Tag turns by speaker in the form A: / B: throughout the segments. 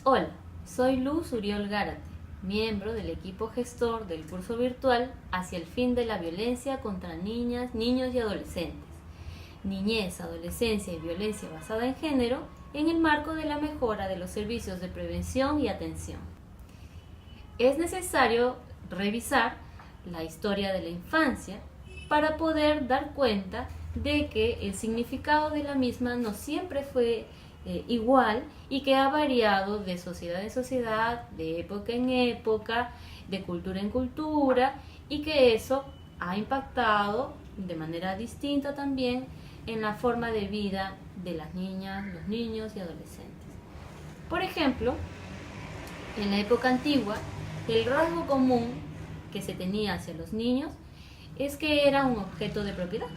A: Hola, soy Luz Uriol Gárate, miembro del equipo gestor del curso virtual Hacia el fin de la violencia contra niñas, niños y adolescentes, niñez, adolescencia y violencia basada en género en el marco de la mejora de los servicios de prevención y atención. Es necesario revisar la historia de la infancia para poder dar cuenta de que el significado de la misma no siempre fue igual y que ha variado de sociedad en sociedad, de época en época, de cultura en cultura, y que eso ha impactado de manera distinta también en la forma de vida de las niñas, los niños y adolescentes. Por ejemplo, en la época antigua, el rasgo común que se tenía hacia los niños es que era un objeto de propiedad.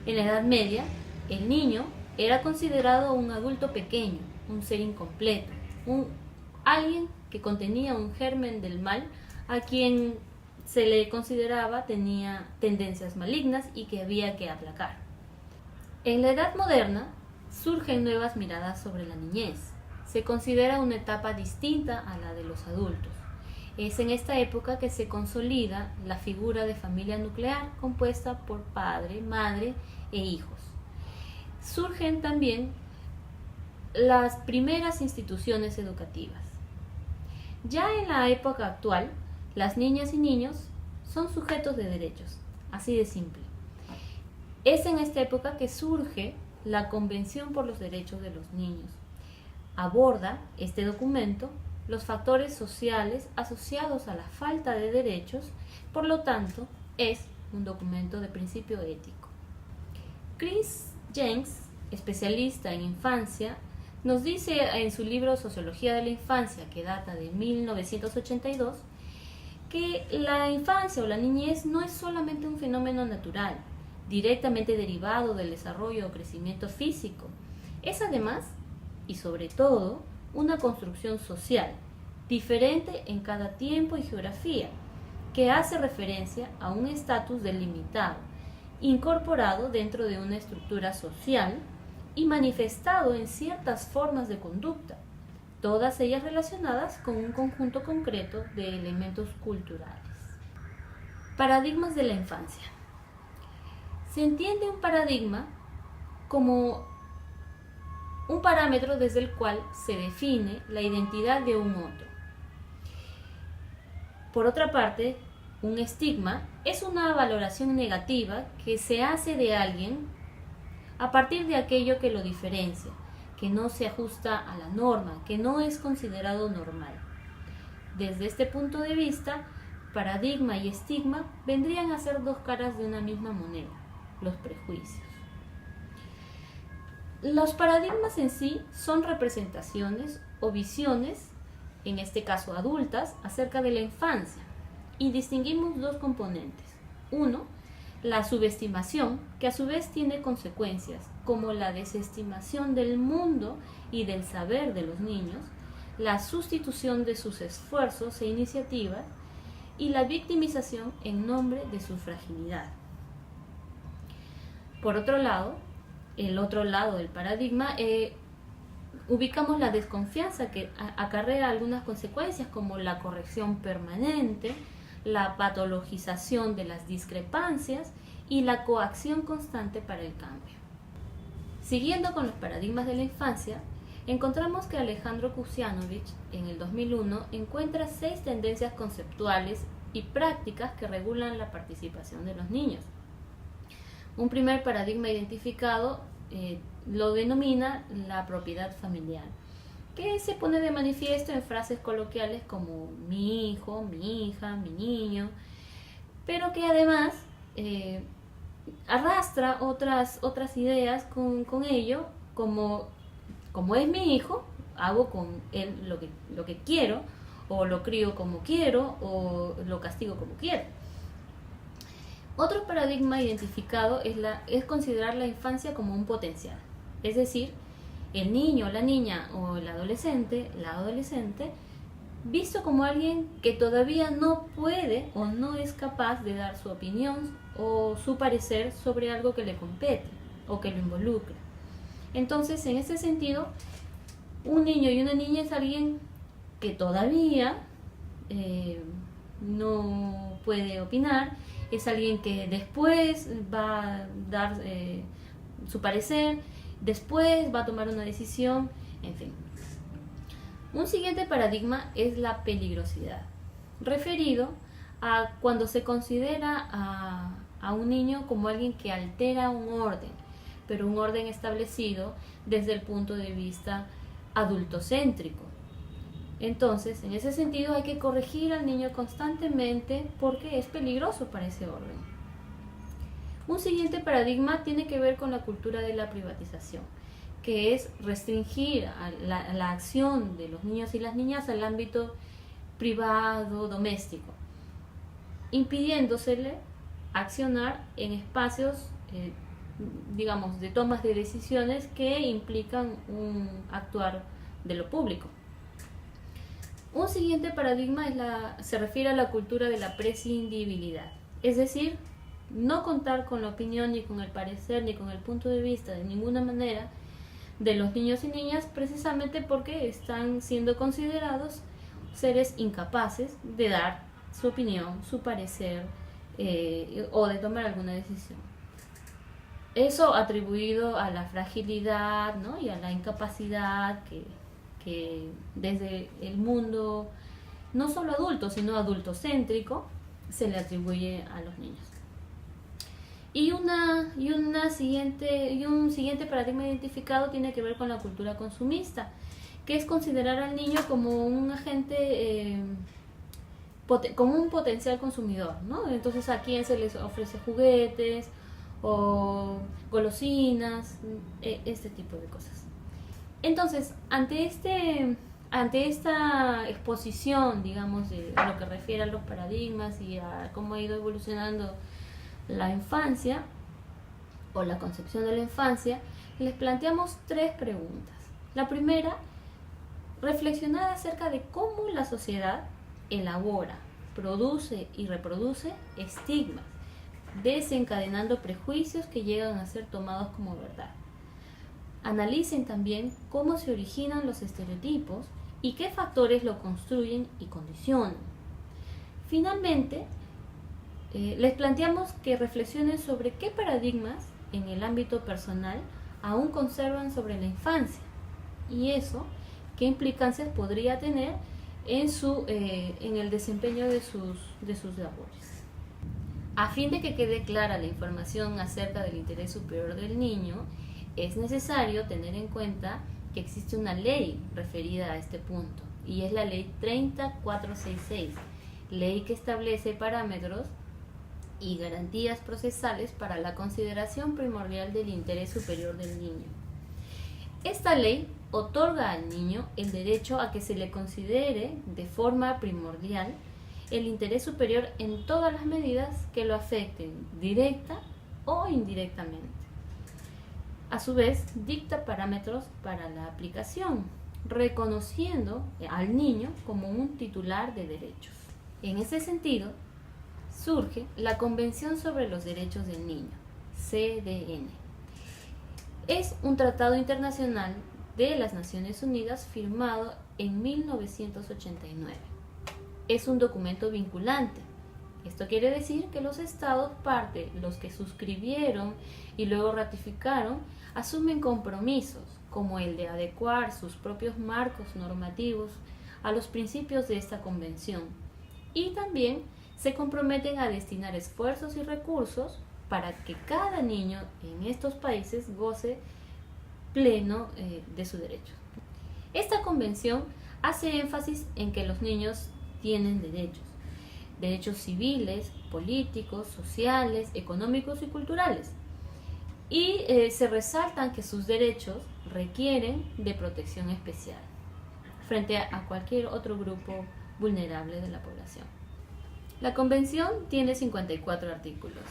A: En la Edad Media, el niño era considerado un adulto pequeño, un ser incompleto, alguien que contenía un germen del mal, a quien se le consideraba tenía tendencias malignas y que había que aplacar. En la Edad Moderna surgen nuevas miradas sobre la niñez. Se considera una etapa distinta a la de los adultos. Es en esta época que se consolida la figura de familia nuclear compuesta por padre, madre e hijos. Surgen también las primeras instituciones educativas. Ya en la época actual, las niñas y niños son sujetos de derechos, así de simple. Es en esta época que surge la Convención por los Derechos de los Niños. Aborda este documento los factores sociales asociados a la falta de derechos, por lo tanto, es un documento de principio ético. Chris Jenks, especialista en infancia, nos dice en su libro Sociología de la Infancia, que data de 1982, que la infancia o la niñez no es solamente un fenómeno natural, directamente derivado del desarrollo o crecimiento físico. Es además, y sobre todo, una construcción social, diferente en cada tiempo y geografía, que hace referencia a un estatus delimitado, incorporado dentro de una estructura social y manifestado en ciertas formas de conducta, todas ellas relacionadas con un conjunto concreto de elementos culturales. Paradigmas de la infancia. Se entiende un paradigma como un parámetro desde el cual se define la identidad de un otro. Por otra parte, un estigma es una valoración negativa que se hace de alguien a partir de aquello que lo diferencia, que no se ajusta a la norma, que no es considerado normal. Desde este punto de vista, paradigma y estigma vendrían a ser dos caras de una misma moneda, los prejuicios. Los paradigmas en sí son representaciones o visiones, en este caso adultas, acerca de la infancia, y distinguimos dos componentes. Uno, la subestimación, que a su vez tiene consecuencias, como la desestimación del mundo y del saber de los niños, la sustitución de sus esfuerzos e iniciativas, y la victimización en nombre de su fragilidad. Por otro lado, el otro lado del paradigma, ubicamos la desconfianza que acarrea algunas consecuencias como la corrección permanente, la patologización de las discrepancias y la coacción constante para el cambio. Siguiendo con los paradigmas de la infancia, encontramos que Alejandro Kusianovich en el 2001 encuentra 6 tendencias conceptuales y prácticas que regulan la participación de los niños. Un primer paradigma identificado lo denomina la propiedad familiar, que se pone de manifiesto en frases coloquiales como mi hijo, mi hija, mi niño, pero que además arrastra otras ideas con ello, como es mi hijo, hago con él lo que quiero, o lo crío como quiero, o lo castigo como quiero. Otro paradigma identificado es considerar la infancia como un potencial, es decir, el niño, la niña o la adolescente, visto como alguien que todavía no puede o no es capaz de dar su opinión o su parecer sobre algo que le compete o que lo involucra. Entonces, en ese sentido, Un niño y una niña es alguien que todavía no puede opinar, es alguien que después va a dar su parecer, después va a tomar una decisión, en fin. Un siguiente paradigma es la peligrosidad, referido a cuando se considera a un niño como alguien que altera un orden, pero un orden establecido desde el punto de vista adultocéntrico. Entonces, en ese sentido hay que corregir al niño constantemente porque es peligroso para ese orden. Un siguiente paradigma tiene que ver con la cultura de la privatización, que es restringir la acción de los niños y las niñas al ámbito privado, doméstico, impidiéndosele accionar en espacios, digamos, de tomas de decisiones que implican un actuar de lo público. Un siguiente paradigma se refiere a la cultura de la prescindibilidad, es decir, no contar con la opinión, ni con el parecer, ni con el punto de vista de ninguna manera de los niños y niñas, precisamente porque están siendo considerados seres incapaces de dar su opinión, su parecer o de tomar alguna decisión. Eso atribuido a la fragilidad, ¿no? Y a la incapacidad que desde el mundo no solo adulto, sino adultocéntrico, se le atribuye a los niños. Y un siguiente paradigma identificado tiene que ver con la cultura consumista, que es considerar al niño como un agente, como un potencial consumidor, ¿no? Entonces a quién se les ofrece juguetes o golosinas, este tipo de cosas. Entonces, ante esta exposición, digamos, de lo que refiere a los paradigmas y a cómo ha ido evolucionando la infancia o la concepción de la infancia, les planteamos 3 preguntas. La primera, reflexionar acerca de cómo la sociedad elabora, produce y reproduce estigmas, desencadenando prejuicios que llegan a ser tomados como verdad. Analicen también cómo se originan los estereotipos y qué factores lo construyen y condicionan. Finalmente, les planteamos que reflexionen sobre qué paradigmas en el ámbito personal aún conservan sobre la infancia y eso, qué implicancias podría tener en el desempeño de sus labores. A fin de que quede clara la información acerca del interés superior del niño, es necesario tener en cuenta que existe una ley referida a este punto y es la ley 30466, ley que establece parámetros y garantías procesales para la consideración primordial del interés superior del niño. Esta ley otorga al niño el derecho a que se le considere de forma primordial el interés superior en todas las medidas que lo afecten directa o indirectamente. A su vez, dicta parámetros para la aplicación, reconociendo al niño como un titular de derechos. En ese sentido, surge la Convención sobre los Derechos del Niño, CDN. Es un tratado internacional de las Naciones Unidas firmado en 1989. Es un documento vinculante. Esto quiere decir que los estados parte, los que suscribieron y luego ratificaron, asumen compromisos como el de adecuar sus propios marcos normativos a los principios de esta convención y también se comprometen a destinar esfuerzos y recursos para que cada niño en estos países goce pleno de su derecho. Esta convención hace énfasis en que los niños tienen derechos civiles, políticos, sociales, económicos y culturales. Y se resaltan que sus derechos requieren de protección especial frente a cualquier otro grupo vulnerable de la población. La Convención tiene 54 artículos.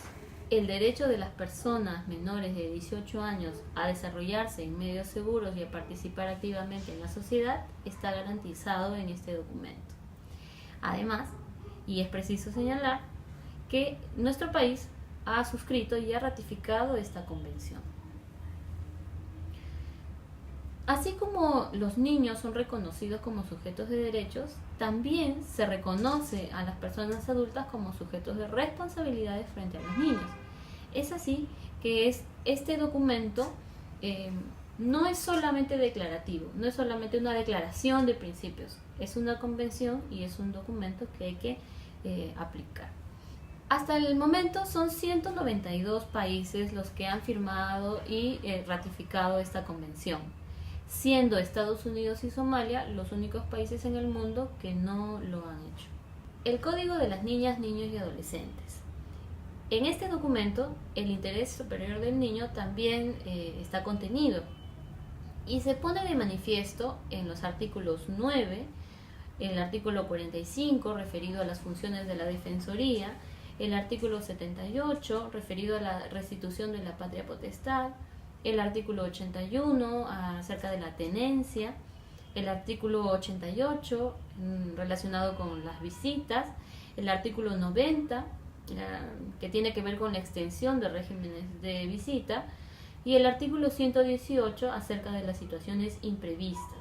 A: El derecho de las personas menores de 18 años a desarrollarse en medios seguros y a participar activamente en la sociedad está garantizado en este documento. Además, y es preciso señalar, que nuestro país ha suscrito y ha ratificado esta convención. Así como los niños son reconocidos como sujetos de derechos, también se reconoce a las personas adultas como sujetos de responsabilidades frente a los niños. Es así que este documento no es solamente declarativo, no es solamente una declaración de principios, es una convención y es un documento que hay que aplicar. Hasta el momento son 192 países los que han firmado y ratificado esta convención, siendo Estados Unidos y Somalia los únicos países en el mundo que no lo han hecho. El Código de las Niñas, Niños y Adolescentes. En este documento, el interés superior del niño también está contenido y se pone de manifiesto en los artículos 9, el artículo 45 referido a las funciones de la Defensoría, el artículo 78 referido a la restitución de la patria potestad, el artículo 81 acerca de la tenencia, el artículo 88 relacionado con las visitas, el artículo 90 que tiene que ver con la extensión de regímenes de visita y el artículo 118 acerca de las situaciones imprevistas.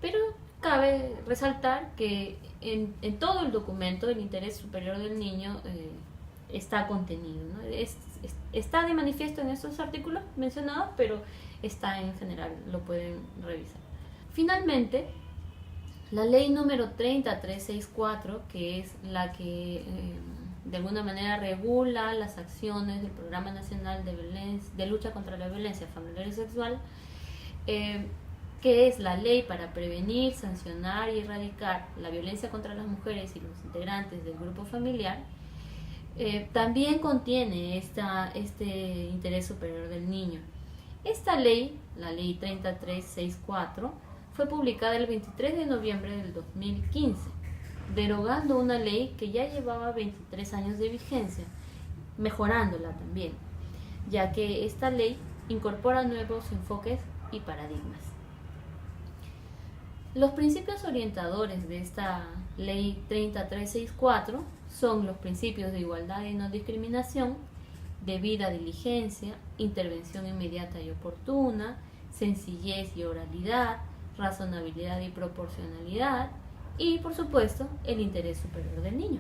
A: Pero cabe resaltar que en todo el documento el interés superior del niño está contenido, ¿no? Está de manifiesto en estos artículos mencionados, pero está en general, lo pueden revisar. Finalmente, la ley número 30364, que es la que de alguna manera regula las acciones del Programa Nacional de Lucha contra la Violencia Familiar y Sexual, que es la ley para prevenir, sancionar y erradicar la violencia contra las mujeres y los integrantes del grupo familiar, también contiene este interés superior del niño. Esta ley, la ley 30364, fue publicada el 23 de noviembre del 2015, derogando una ley que ya llevaba 23 años de vigencia, mejorándola también, ya que esta ley incorpora nuevos enfoques y paradigmas. Los principios orientadores de esta ley 30364 son los principios de igualdad y no discriminación, debida diligencia, intervención inmediata y oportuna, sencillez y oralidad, razonabilidad y proporcionalidad y, por supuesto, el interés superior del niño.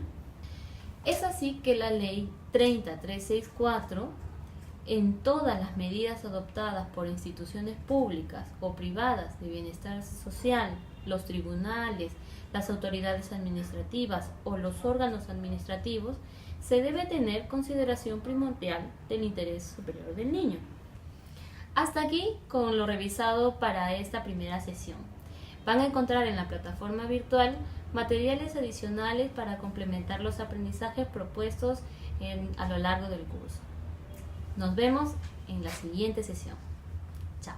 A: Es así que la ley 30364, en todas las medidas adoptadas por instituciones públicas o privadas de bienestar social, los tribunales, las autoridades administrativas o los órganos administrativos, se debe tener consideración primordial del interés superior del niño. Hasta aquí con lo revisado para esta primera sesión. Van a encontrar en la plataforma virtual materiales adicionales para complementar los aprendizajes propuestos a lo largo del curso. Nos vemos en la siguiente sesión. Chao.